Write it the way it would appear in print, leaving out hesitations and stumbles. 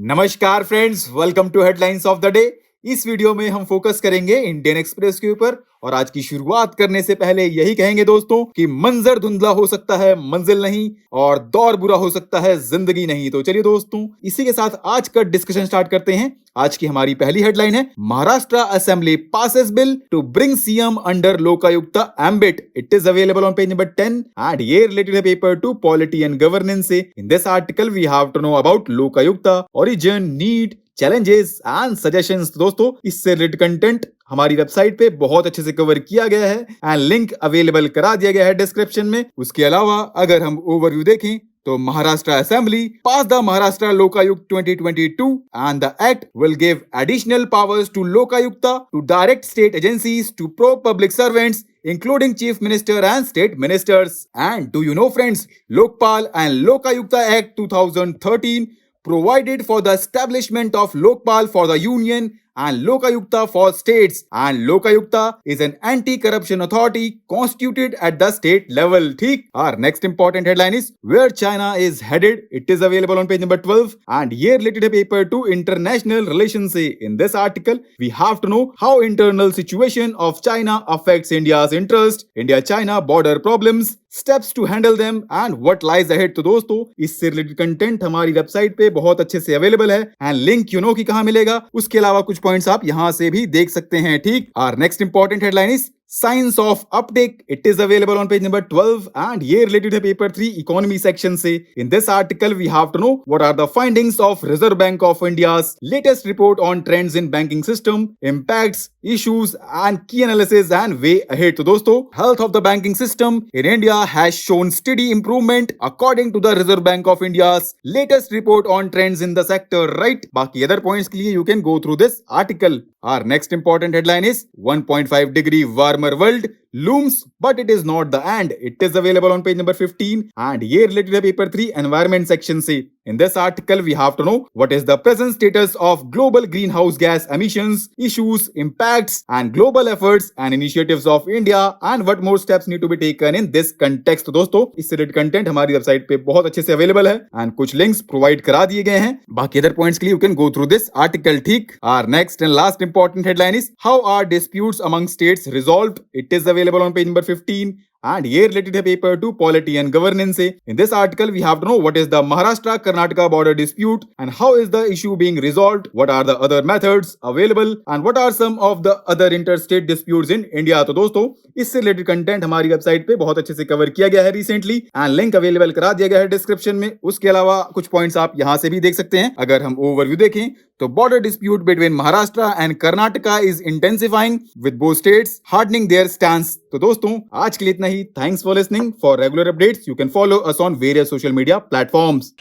नमस्कार friends, welcome to headlines of the day. इस video में हम फोकस करेंगे इंडियन एक्सप्रेस के ऊपर और आज की शुरुआत करने से पहले यही कहेंगे दोस्तों कि मंजर धुंधला हो सकता है, मंजिल नहीं, और दौर बुरा हो सकता है, जिंदगी नहीं। तो चलिए दोस्तों, इसी के साथ आज का डिस्कशन स्टार्ट करते हैं। आज की हमारी पहली हेडलाइन है, Maharashtra assembly passes bill to bring CM under Lokayukta ambit. It is available on page number 10 and ये रिलेटेड है paper to polity and governance से। In this article we have to know about Lokayukta, origin, need, challenges and suggestions. दोस्तों, इससे related content हमारी website पे बहुत अच्छे से कवर किया गया है एंड लिंक अवेलेबल करा दिया गया है डिस्क्रिप्शन में। उसके अलावा अगर हम ओवरव्यू देखें तो Maharashtra assembly pass the Maharashtra Lokayukta 2022 and the act will give additional powers to lokayukta to direct state agencies to probe public servants including chief minister and state ministers. And do you know friends, Lokpal and Lokayukta Act 2013 provided for the establishment of Lokpal for the union and Lokayukta for states, and Lokayukta is an anti-corruption authority constituted at the state level. ठीक? Our next important headline is where China is headed. It is available on page number 12 and ये related है paper to international relations से. In this article, we have to know how internal situation of China affects India's interest, India-China border problems, steps to handle them and what lies ahead. तो दोस्तों, इससे related content हमारी website पे बहुत अच्छे से available है एंड लिंक यू नो कि कहां मिलेगा। उसके अलावा कुछ पॉइंट्स आप यहां से भी देख सकते हैं। ठीक, our next important headline is science of uptake. It is available on page number 12 and ये रिलेटेड है पेपर 3 इकोनॉमी सेक्शन से। In this article we have to know what are the findings of reserve bank of India's latest report on trends in banking system, impacts, issues and key analysis and way ahead. तो दोस्तों, health of the banking system in India has shown steady improvement according to the Reserve Bank of India's latest report on trends in the sector, right? बाकी other points के लिए you can go through this article. Our next important headline is 1.5 degree warmer world looms, but it is not the end. It is available on page number 15 and ये related है paper 3 environment section से. In this article, we have to know what is the present status of global greenhouse gas emissions, issues, impacts and global efforts and initiatives of India and what more steps need to be taken in this context. तो दोस्तों, इससे related content हमारी website पे बहुत अच्छे से available है and कुछ लिंक्स प्रोवाइड करा दिए गए हैं। बाकी अदर पॉइंट्स के लिए you can go through this article. ठीक, our next and last important headline is how are disputes among states resolved. It is available on page number 15 and ये related है paper to polity and governance से. In this article we have to know what is the Maharashtra Karnataka border dispute and how is the issue being resolved, what are the other methods available and what are some of the other interstate disputes in India. तो दोस्तों, इससे related content हमारी website पे बहुत अच्छे से cover किया गया है रिसेंटली एंड लिंक अवेलेबल करा दिया गया है डिस्क्रिप्शन में। उसके अलावा कुछ पॉइंट्स आप यहां से भी देख सकते हैं। अगर हम ओवरव्यू देखें तो border dispute between Maharashtra and Karnataka is intensifying with both states hardening their stance. तो दोस्तों, आज के लिए इतना ही। Thanks for listening. For regular updates you can follow us on various social media platforms.